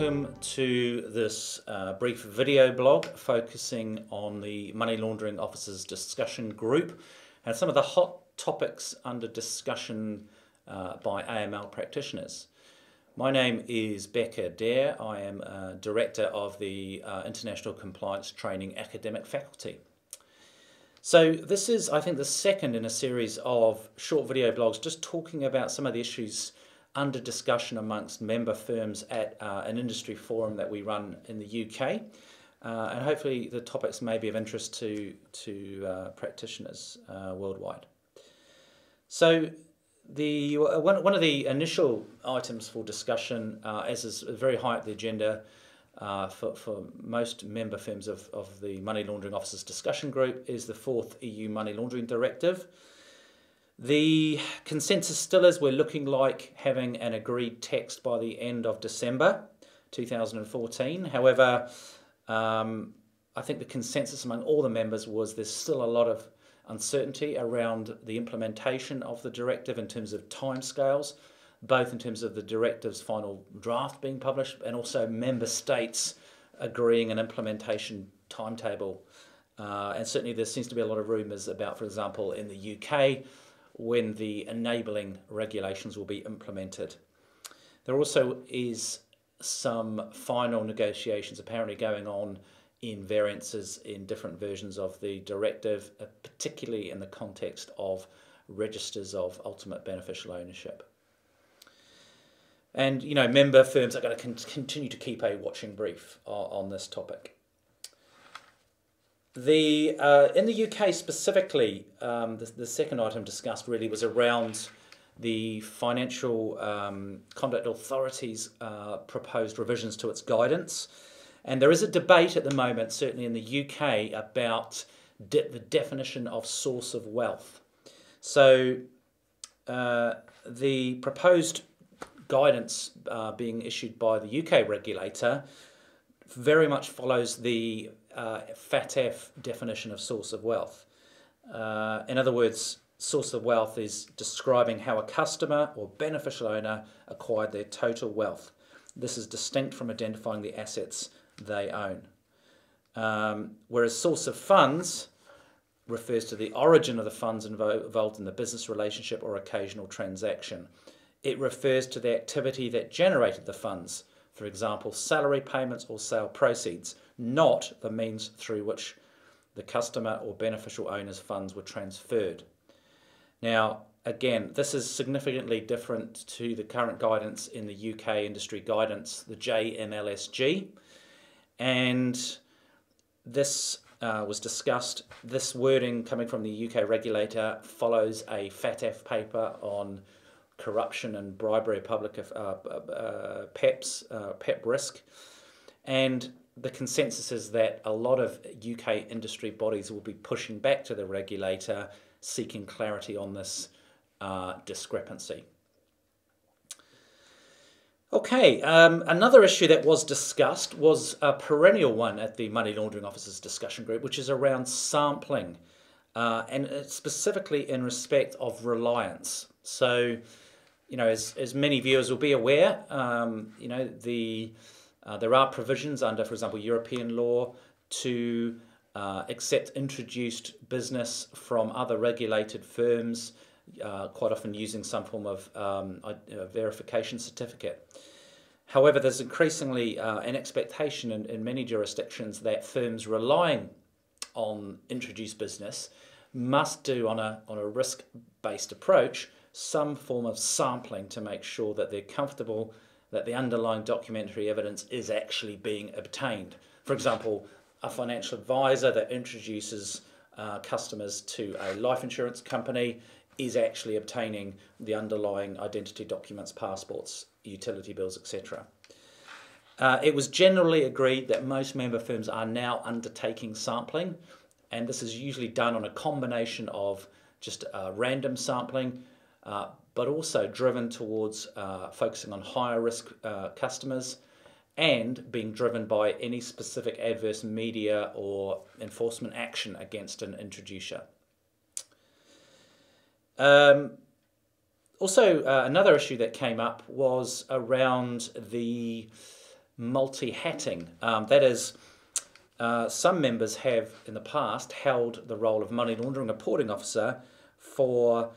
welcome to this brief video blog focusing on the Money Laundering Officers Discussion Group and some of the hot topics under discussion by AML practitioners. My name is Pekka Dare. I am Director of the International Compliance Training Academic Faculty. So this is, I think, the second in a series of short video blogs just talking about some of the issues under discussion amongst member firms at an industry forum that we run in the UK. And hopefully the topics may be of interest to practitioners worldwide. So one of the initial items for discussion, as is very high up the agenda for most member firms of the Money Laundering Officers Discussion Group, is the 4th EU Money Laundering Directive. The consensus still is we're looking like having an agreed text by the end of December 2014. However, I think the consensus among all the members was there's still a lot of uncertainty around the implementation of the directive in terms of timescales, both in terms of the directive's final draft being published and also member states agreeing an implementation timetable. And certainly there seems to be a lot of rumours about, for example, in the UK, when the enabling regulations will be implemented. There also is some final negotiations apparently going on in variances in different versions of the directive, particularly in the context of registers of ultimate beneficial ownership. And, you know, member firms are going to continue to keep a watching brief on this topic. In the UK specifically, the second item discussed really was around the Financial Conduct Authority's proposed revisions to its guidance. And there is a debate at the moment, certainly in the UK, about the definition of source of wealth. So the proposed guidance being issued by the UK regulator very much follows the FATF definition of source of wealth. In other words, source of wealth is describing how a customer or beneficial owner acquired their total wealth. This is distinct from identifying the assets they own. Whereas source of funds refers to the origin of the funds involved in the business relationship or occasional transaction. It refers to the activity that generated the funds, for example, salary payments or sale proceeds, not the means through which the customer or beneficial owner's funds were transferred. Now, again, this is significantly different to the current guidance in the UK industry guidance, the JMLSG, and this was discussed. This wording coming from the UK regulator follows a FATF paper on corruption and bribery of public PEP risk, and the consensus is that a lot of UK industry bodies will be pushing back to the regulator seeking clarity on this discrepancy. Okay, another issue that was discussed was a perennial one at the Money Laundering Officers Discussion Group, which is around sampling, and specifically in respect of reliance. So, you know, as many viewers will be aware, you know, there are provisions under, for example, European law to accept introduced business from other regulated firms, quite often using some form of verification certificate. However, there's increasingly an expectation in many jurisdictions that firms relying on introduced business must do on a risk-based approach some form of sampling to make sure that they're comfortable that the underlying documentary evidence is actually being obtained. For example, a financial advisor that introduces customers to a life insurance company is actually obtaining the underlying identity documents, passports, utility bills, etc. It was generally agreed that most member firms are now undertaking sampling, and this is usually done on a combination of just random sampling, but also driven towards focusing on higher risk customers and being driven by any specific adverse media or enforcement action against an introducer. Also, another issue that came up was around the multi-hatting. That is, some members have in the past held the role of money laundering reporting officer for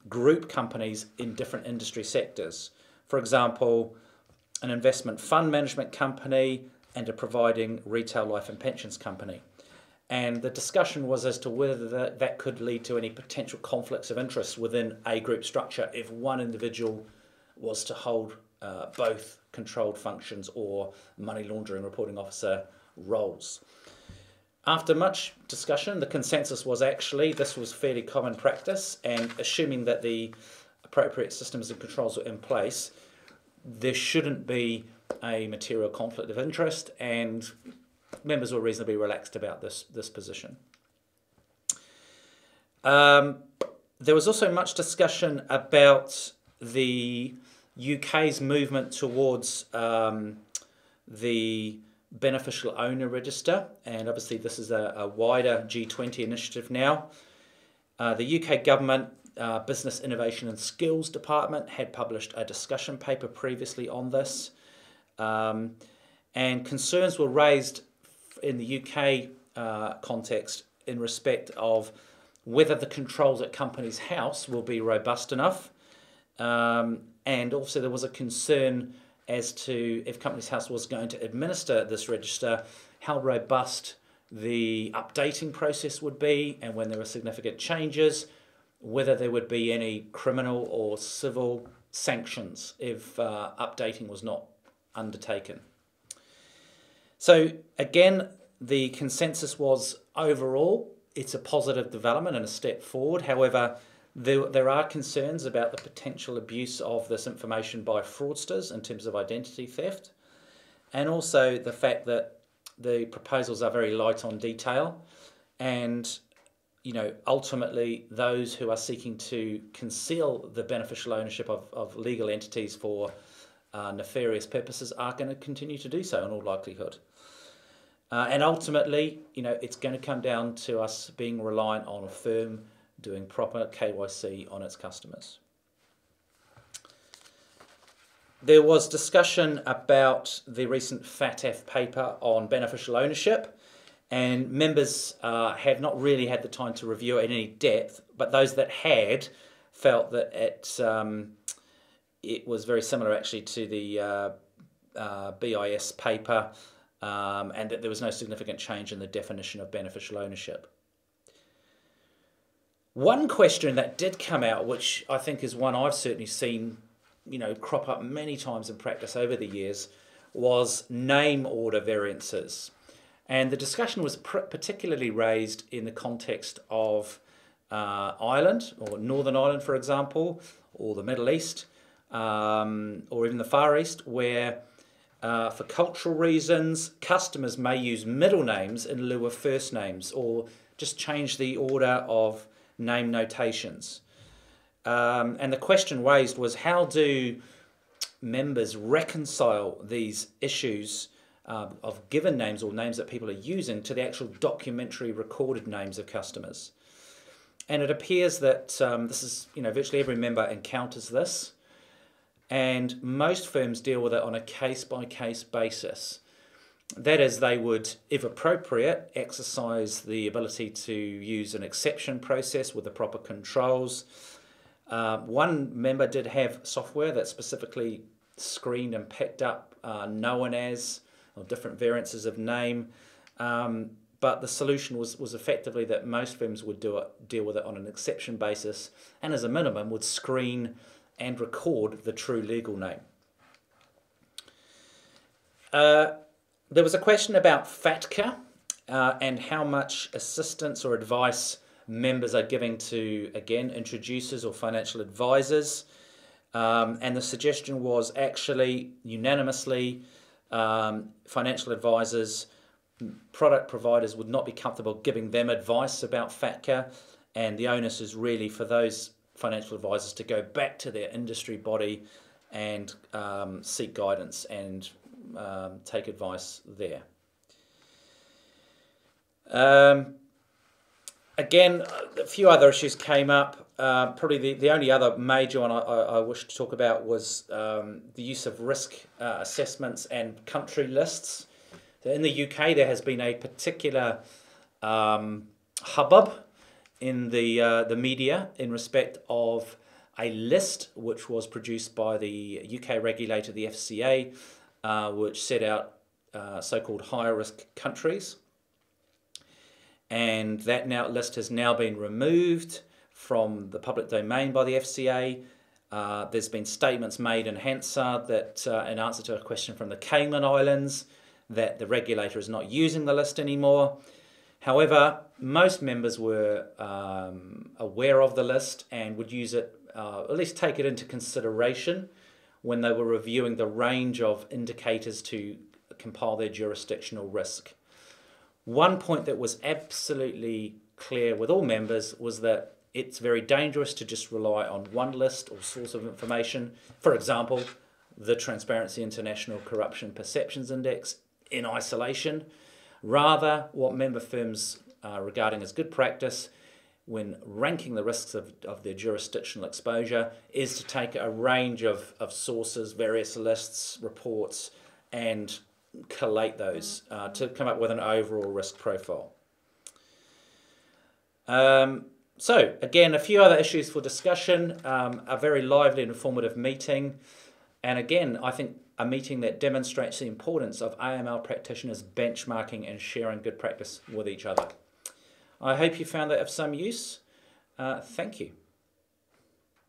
group companies in different industry sectors. For example, an investment fund management company and a providing retail life and pensions company. And the discussion was as to whether that could lead to any potential conflicts of interest within a group structure if one individual was to hold both controlled functions or money laundering reporting officer roles. After much discussion, the consensus was actually this was fairly common practice, and assuming that the appropriate systems and controls were in place, there shouldn't be a material conflict of interest, and members were reasonably relaxed about this position. There was also much discussion about the UK's movement towards the beneficial owner register, and obviously this is a wider G20 initiative now. The UK government Business Innovation and Skills Department had published a discussion paper previously on this, and concerns were raised in the UK context in respect of whether the controls at Companies House will be robust enough, and also there was a concern as to if Companies House was going to administer this register, how robust the updating process would be, and when there were significant changes, whether there would be any criminal or civil sanctions if updating was not undertaken. So again, the consensus was overall it's a positive development and a step forward. However, there are concerns about the potential abuse of this information by fraudsters in terms of identity theft, and also the fact that the proposals are very light on detail, and ultimately those who are seeking to conceal the beneficial ownership of legal entities for nefarious purposes are going to continue to do so in all likelihood. And ultimately, it's going to come down to us being reliant on a firm doing proper KYC on its customers. There was discussion about the recent FATF paper on beneficial ownership, and members have not really had the time to review it in any depth, but those that had felt that it was very similar actually to the BIS paper, and that there was no significant change in the definition of beneficial ownership. One question that did come out, which I think is one I've certainly seen crop up many times in practice over the years, was name order variances. And the discussion was particularly raised in the context of Ireland, or Northern Ireland, for example, or the Middle East, or even the Far East, where for cultural reasons, customers may use middle names in lieu of first names, or just change the order of name notations. And the question raised was, how do members reconcile these issues of given names or names that people are using to the actual documentary recorded names of customers? And it appears that this is, virtually every member encounters this, and most firms deal with it on a case-by-case basis. That is, they would, if appropriate, exercise the ability to use an exception process with the proper controls. One member did have software that specifically screened and picked up known as, or different variances of name, but the solution was effectively that most firms would deal with it on an exception basis, and as a minimum would screen and record the true legal name. There was a question about FATCA and how much assistance or advice members are giving to, again, introducers or financial advisors. And the suggestion was actually unanimously financial advisors, product providers would not be comfortable giving them advice about FATCA, and the onus is really for those financial advisors to go back to their industry body and seek guidance and take advice there. Again, a few other issues came up. Probably the only other major one I wish to talk about was the use of risk assessments and country lists. So in the UK, there has been a particular hubbub in the media in respect of a list which was produced by the UK regulator, the FCA, which set out so-called higher risk countries. And that list has now been removed from the public domain by the FCA. There's been statements made in Hansard that, in answer to a question from the Cayman Islands, that the regulator is not using the list anymore. However, most members were aware of the list and would use it, at least take it into consideration when they were reviewing the range of indicators to compile their jurisdictional risk. One point that was absolutely clear with all members was that it's very dangerous to just rely on one list or source of information. For example, the Transparency International Corruption Perceptions Index in isolation. Rather, what member firms are regarding as good practice when ranking the risks of their jurisdictional exposure is to take a range of sources, various lists, reports, and collate those to come up with an overall risk profile. So again, a few other issues for discussion, a very lively and informative meeting, and again, I think a meeting that demonstrates the importance of AML practitioners benchmarking and sharing good practice with each other. I hope you found that of some use. Thank you.